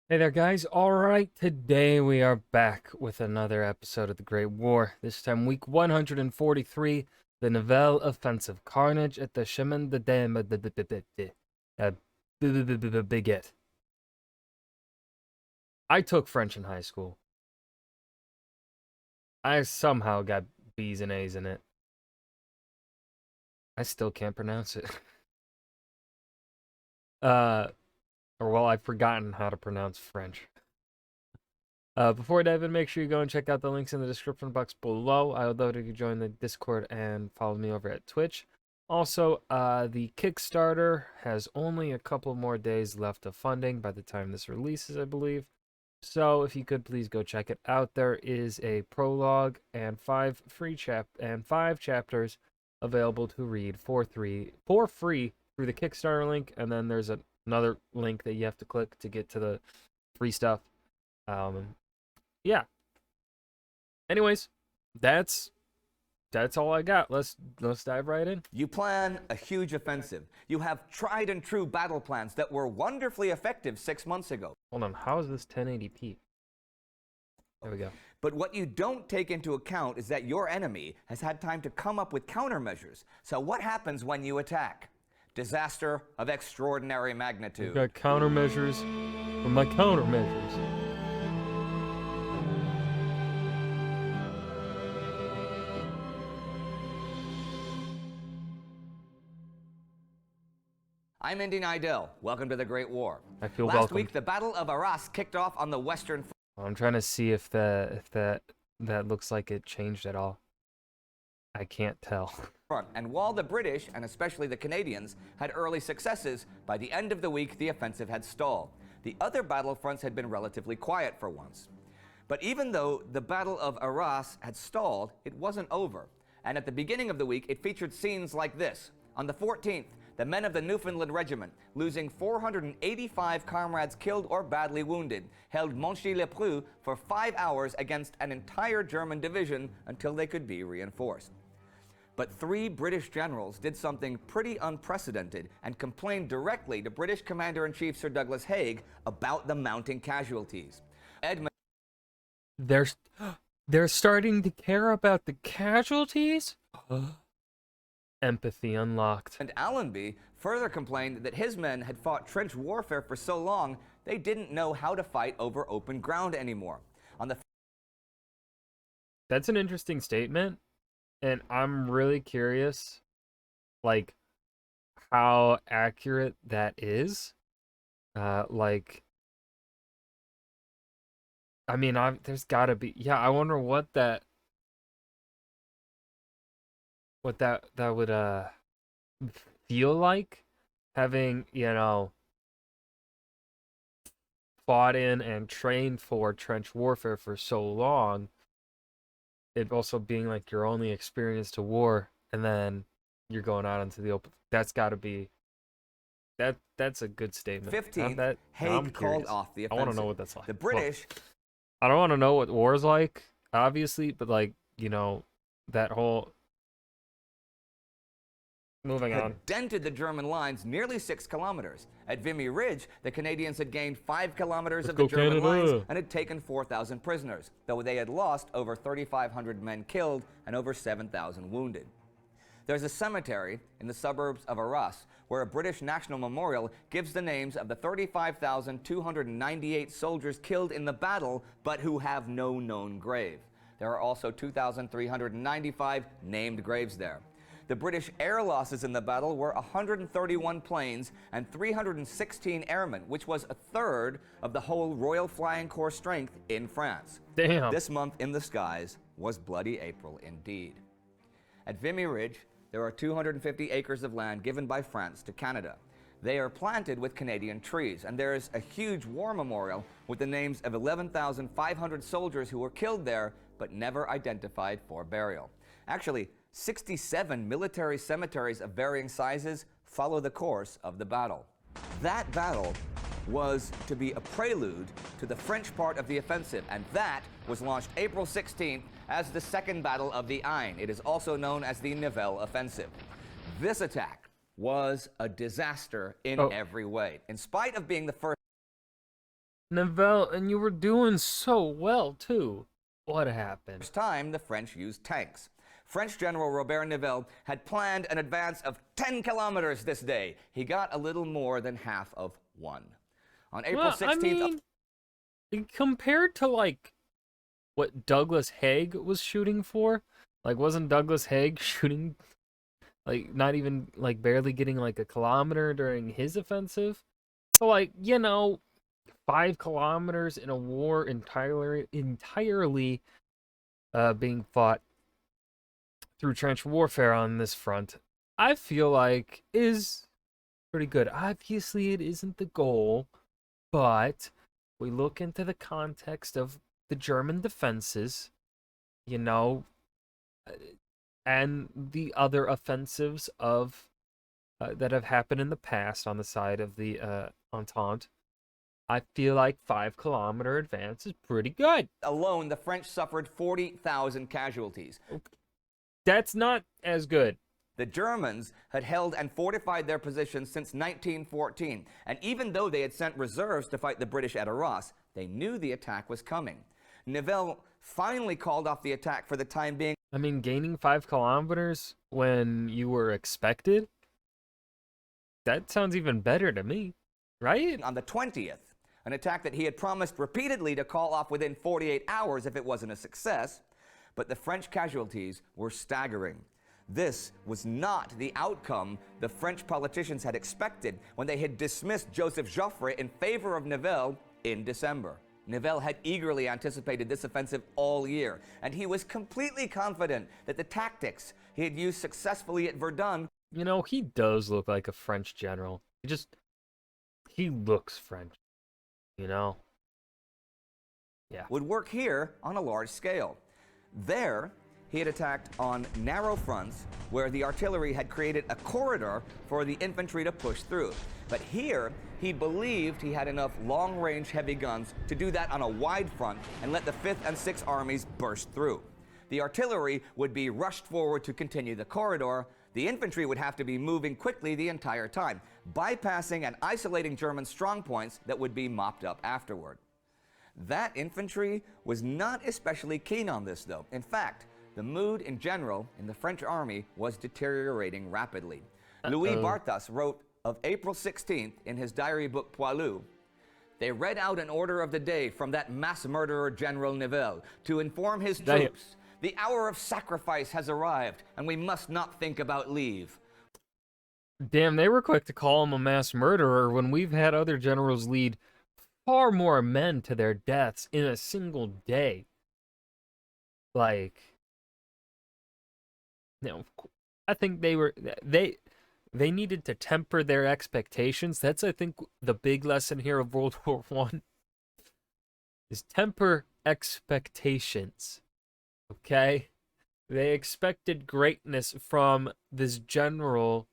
Hey there, guys. All right, today we are back with another episode of the Great War. This time, week 143, the Nivelle offensive. Carnage at the Chemin de Baguette. I took French in high school. I somehow got B's and A's in it. I still can't pronounce it. uh, or well, I've forgotten how to pronounce French. Before I dive in, make sure you go and check out the links in the description box below. I would love if you join the Discord and follow me over at Twitch. Also, the Kickstarter has only a couple more days left of funding by the time this releases, I believe. So if you could please go check it out. There is a prologue and five chapters available to read for free through the Kickstarter link, and then there's another link that you have to click to get to the free stuff. Yeah. Anyways, that's all I got. Let's dive right in. You plan a huge offensive. You have tried and true battle plans that were wonderfully effective 6 months ago. Hold on, how is this 1080p? There we go. But what you don't take into account is that your enemy has had time to come up with countermeasures. So what happens when you attack? Disaster of extraordinary magnitude. I've got countermeasures for my countermeasures. I'm Indy Nidell. Welcome to the Great War. I feel Last welcomed. week, the Battle of Arras kicked off on the western I'm trying to see if that looks like it changed at all. I can't tell. front. And while the British, and especially the Canadians, had early successes, by the end of the week, the offensive had stalled. The other battle fronts had been relatively quiet for once. But even though the Battle of Arras had stalled, it wasn't over. And at the beginning of the week, it featured scenes like this. On the 14th, the men of the Newfoundland Regiment, losing 485 comrades killed or badly wounded, held Monchy-le-Preux for 5 hours against an entire German division until they could be reinforced. But 3 British generals did something pretty unprecedented and complained directly to British Commander-in-Chief Sir Douglas Haig about the mounting casualties. They're starting to care about the casualties? Empathy unlocked. And Allenby further complained that his men had fought trench warfare for so long, they didn't know how to fight over open ground anymore. That's an interesting statement, and I'm really curious, like, how accurate that is. I mean, there's gotta be, yeah, I wonder what that would feel like, having, fought in and trained for trench warfare for so long. It also being like your only experience to war, and then you're going out into the open. That's gotta be that's a good statement. 15th, Haig called off the offensive. I want to know what that's like. The British... I don't want to know what war is like, obviously, but like, that whole... Moving on. dented the German lines nearly 6 kilometers. At Vimy Ridge, the Canadians had gained 5 kilometers of the German lines and had taken 4,000 prisoners, though they had lost over 3,500 men killed and over 7,000 wounded. There's a cemetery in the suburbs of Arras where a British national memorial gives the names of the 35,298 soldiers killed in the battle, but who have no known grave. There are also 2,395 named graves there. The British air losses in the battle were 131 planes and 316 airmen, which was a third of the whole Royal Flying Corps strength in France. Damn. This month in the skies was bloody April indeed. At Vimy Ridge, there are 250 acres of land given by France to Canada. They are planted with Canadian trees, and there is a huge war memorial with the names of 11,500 soldiers who were killed there but never identified for burial. Actually, 67 military cemeteries of varying sizes follow the course of the battle. That battle was to be a prelude to the French part of the offensive, and that was launched April 16th as the Second Battle of the Aisne. It is also known as the Nivelle Offensive. This attack was a disaster in every way. In spite of being the first Nivelle, and you were doing so well too. What happened? First time the French used tanks. French General Robert Nivelle had planned an advance of 10 kilometers this day. He got a little more than half of one. On April Well, I 16th, mean, compared to like what Douglas Haig was shooting for, like wasn't Douglas Haig shooting like not even like barely getting like a kilometer during his offensive? So like, 5 kilometers in a war entirely being fought through trench warfare on this front, I feel like is pretty good. Obviously, it isn't the goal, but we look into the context of the German defenses, you know, uh, and the other offensives of that have happened in the past on the side of the Entente. I feel like 5 kilometer advance is pretty good. alone, the French suffered 40,000 casualties. That's not as good. The Germans had held and fortified their positions since 1914, and even though they had sent reserves to fight the British at Arras, they knew the attack was coming. Nivelle finally called off the attack for the time being. I mean, gaining 5 kilometers when you were expected, that sounds even better to me, right? On the 20th, an attack that he had promised repeatedly to call off within 48 hours if it wasn't a success, but the French casualties were staggering. This was not the outcome the French politicians had expected when they had dismissed Joseph Joffre in favor of Nivelle in December. Nivelle had eagerly anticipated this offensive all year, and he was completely confident that the tactics he had used successfully at Verdun He does look like a French general. He looks French, you know? Yeah. would work here on a large scale. There, he had attacked on narrow fronts where the artillery had created a corridor for the infantry to push through. But here, he believed he had enough long-range heavy guns to do that on a wide front and let the 5th and 6th armies burst through. The artillery would be rushed forward to continue the corridor. The infantry would have to be moving quickly the entire time, bypassing and isolating German strongpoints that would be mopped up afterward. That infantry was not especially keen on this, though. In fact, the mood in general in the French army was deteriorating rapidly. Louis Barthas wrote of April 16th in his diary book Poilu, "They read out an order of the day from that mass murderer General Nivelle to inform his troops, the hour of sacrifice has arrived and we must not think about leave." Damn, they were quick to call him a mass murderer when we've had other generals lead far more men to their deaths in a single day. Like, I think they needed to temper their expectations. That's, I think, the big lesson here of World War One is temper expectations. Okay, they expected greatness from this general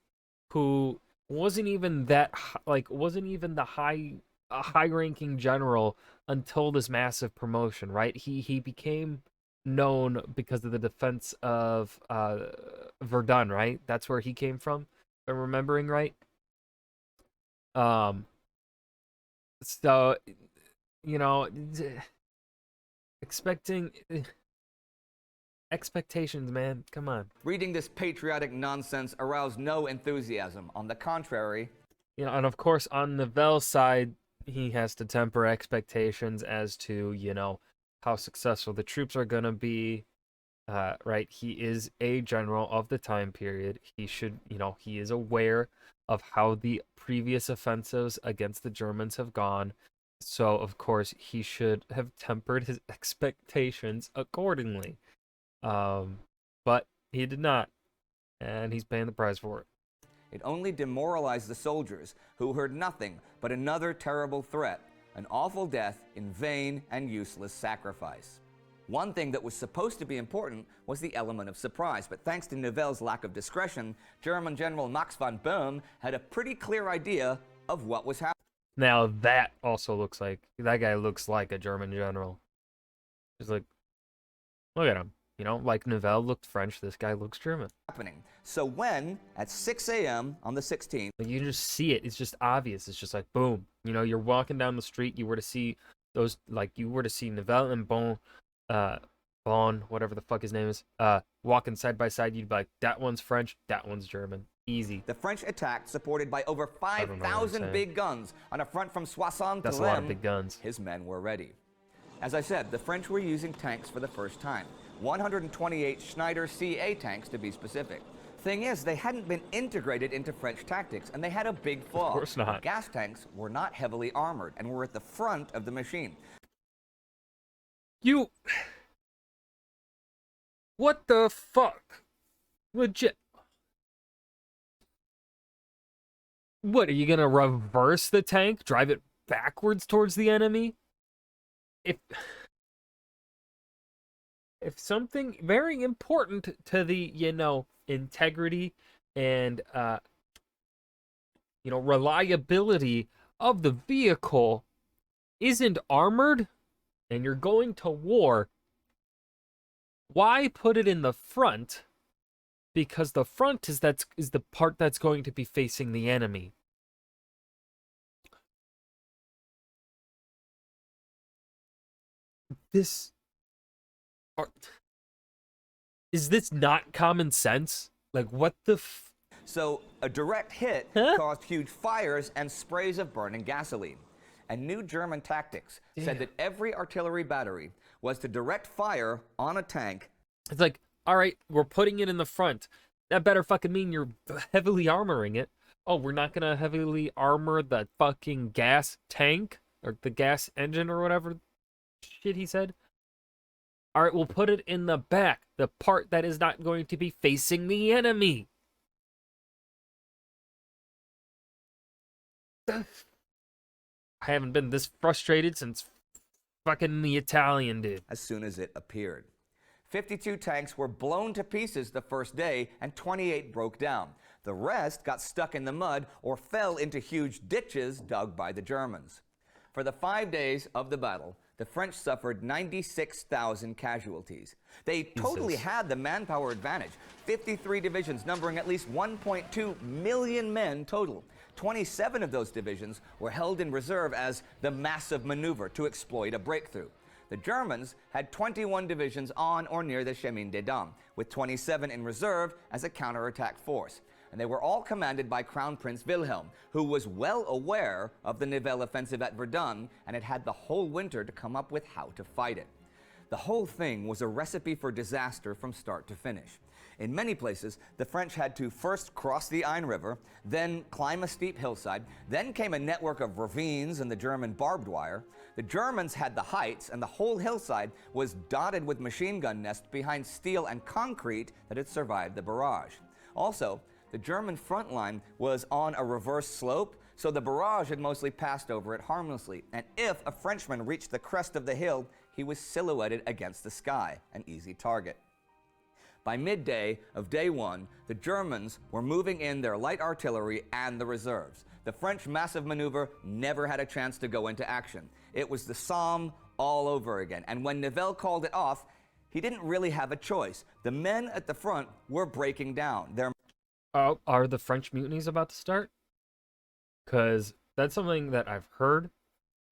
who wasn't even wasn't even the high-ranking general until this massive promotion, right? He became known because of the defense of Verdun, right? That's where he came from, if I'm remembering right. So expecting expectations, man. Come on. Reading this patriotic nonsense aroused no enthusiasm. On the contrary, And of course, on Nivelle's side, he has to temper expectations as to, how successful the troops are going to be. Right? He is a general of the time period. He should, he is aware of how the previous offensives against the Germans have gone. So, of course, he should have tempered his expectations accordingly. But he did not. And he's paying the price for it. it only demoralized the soldiers, who heard nothing but another terrible threat, an awful death in vain and useless sacrifice. One thing that was supposed to be important was the element of surprise, but thanks to Nivelle's lack of discretion, German General Max von Böhm had a pretty clear idea of what was happening. Now that also looks like, that guy looks like a German general. Just like, look at him, You know, like Nivelle looked French, this guy looks German. happening. So when, at 6 a.m. on the 16th, Like, you can just see it. It's just obvious. It's just like, boom. You know, you're walking down the street, you were to see those, like, you were to see Nivelle and Bon, whatever the fuck his name is, walking side by side, you'd be like, that one's French, that one's German. Easy. the French attacked, supported by over don't know what I'm 5,000 saying. big guns on a front from Soissons to That's a lot of Lem. big guns. His men were ready. As I said, the French were using tanks for the first time. 128 Schneider CA tanks, to be specific. Thing is, they hadn't been integrated into French tactics, and they had a big flaw. Of course not. Gas tanks were not heavily armored and were at the front of the machine. You... What the fuck? Legit. What, are you gonna reverse the tank? Drive it backwards towards the enemy? If something very important to the, you know, integrity and, you know, reliability of the vehicle isn't armored and you're going to war, why put it in the front? Because the front is the part that's going to be facing the enemy. Is this not common sense? Like, what the So a direct hit Huh? caused huge fires and sprays of burning gasoline. And new German tactics said that every artillery battery was to direct fire on a tank. It's like, all right, we're putting it in the front. That better fucking mean you're heavily armoring it. Oh, we're not gonna heavily armor the fucking gas tank or the gas engine or whatever shit he said. All right, we'll put it in the back, the part that is not going to be facing the enemy. I haven't been this frustrated since fucking the Italian did. As soon as it appeared. 52 tanks were blown to pieces the first day and 28 broke down. The rest got stuck in the mud or fell into huge ditches dug by the Germans. For the 5 days of the battle, the French suffered 96,000 casualties. They totally had the manpower advantage. 53 divisions numbering at least 1.2 million men total. 27 of those divisions were held in reserve as the massive maneuver to exploit a breakthrough. The Germans had 21 divisions on or near the Chemin des Dames, with 27 in reserve as a counterattack force. And they were all commanded by Crown Prince Wilhelm, who was well aware of the Nivelle offensive at Verdun and had had the whole winter to come up with how to fight it. The whole thing was a recipe for disaster from start to finish. In many places, the French had to first cross the Ain River, then climb a steep hillside, then came a network of ravines and the German barbed wire. The Germans had the heights, and the whole hillside was dotted with machine gun nests behind steel and concrete that had survived the barrage. Also, the German front line was on a reverse slope, so the barrage had mostly passed over it harmlessly. And if a Frenchman reached the crest of the hill, he was silhouetted against the sky, an easy target. By midday of day one, the Germans were moving in their light artillery and the reserves. The French massive maneuver never had a chance to go into action. It was the Somme all over again. And when Nivelle called it off, he didn't really have a choice. The men at the front were breaking down. Are the French mutinies about to start? Because that's something that I've heard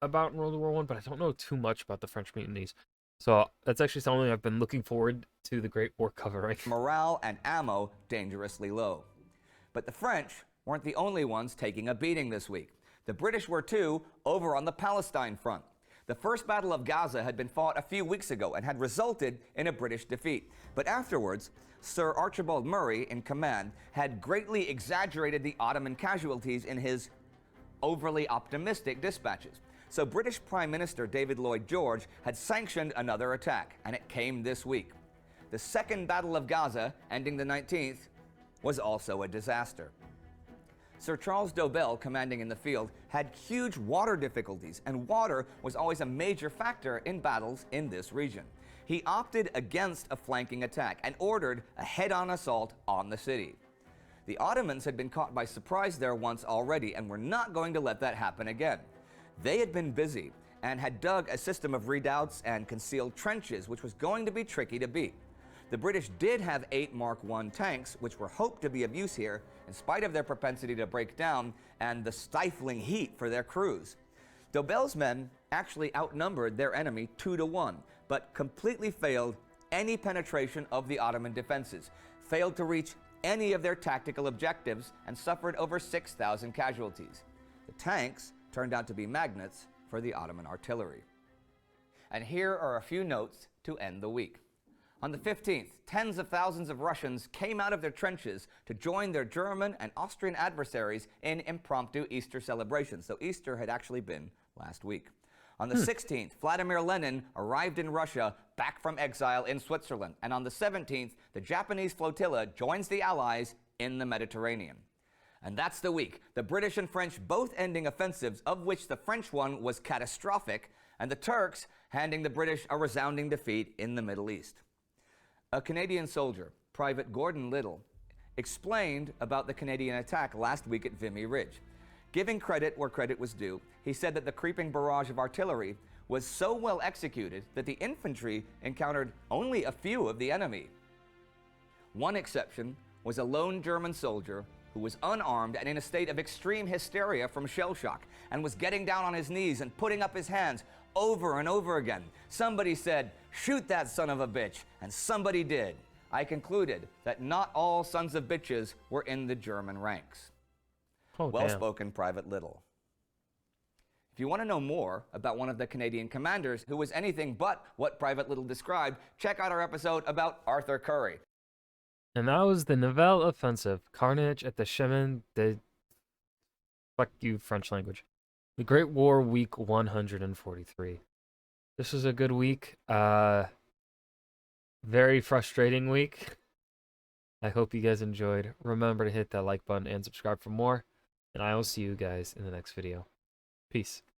about in World War I, but I don't know too much about the French mutinies. So that's actually something I've been looking forward to the Great War covering. Morale and ammo dangerously low. But the French weren't the only ones taking a beating this week. The British were too, over on the Palestine front. The First Battle of Gaza had been fought a few weeks ago and had resulted in a British defeat. But afterwards, Sir Archibald Murray, in command, had greatly exaggerated the Ottoman casualties in his overly optimistic dispatches. So British Prime Minister David Lloyd George had sanctioned another attack, and it came this week. The Second Battle of Gaza, ending the 19th, was also a disaster. Sir Charles Dobell, commanding in the field, had huge water difficulties, and water was always a major factor in battles in this region. He opted against a flanking attack and ordered a head-on assault on the city. The Ottomans had been caught by surprise there once already and were not going to let that happen again. They had been busy and had dug a system of redoubts and concealed trenches, which was going to be tricky to beat. The British did have 8 Mark I tanks, which were hoped to be of use here, in spite of their propensity to break down and the stifling heat for their crews. Nivelle's men actually outnumbered their enemy 2-1, but completely failed any penetration of the Ottoman defenses, failed to reach any of their tactical objectives, and suffered over 6,000 casualties. The tanks turned out to be magnets for the Ottoman artillery. And here are a few notes to end the week. On the 15th, tens of thousands of Russians came out of their trenches to join their German and Austrian adversaries in impromptu Easter celebrations. So Easter had actually been last week. On the 16th, Vladimir Lenin arrived in Russia, back from exile in Switzerland. And on the 17th, the Japanese flotilla joins the Allies in the Mediterranean. And that's the week. The British and French both ending offensives, of which the French one was catastrophic, and the Turks handing the British a resounding defeat in the Middle East. A Canadian soldier, Private Gordon Little, explained about the Canadian attack last week at Vimy Ridge. Giving credit where credit was due, he said that the creeping barrage of artillery was so well executed that the infantry encountered only a few of the enemy. One exception was a lone German soldier who was unarmed and in a state of extreme hysteria from shell shock, and was getting down on his knees and putting up his hands over and over again. Somebody said, "Shoot that son of a bitch," and somebody did. I concluded that not all sons of bitches were in the German ranks. Oh, Well damn. spoken, Private Little. If you want to know more about one of the Canadian commanders who was anything but what Private Little described, check out our episode about Arthur Currie. And that was the Nivelle offensive. Carnage at the Chemin de... Fuck you, French language. The Great War, week 143. This was a good week. Very frustrating week. I hope you guys enjoyed. Remember to hit that like button and subscribe for more. And I will see you guys in the next video. Peace.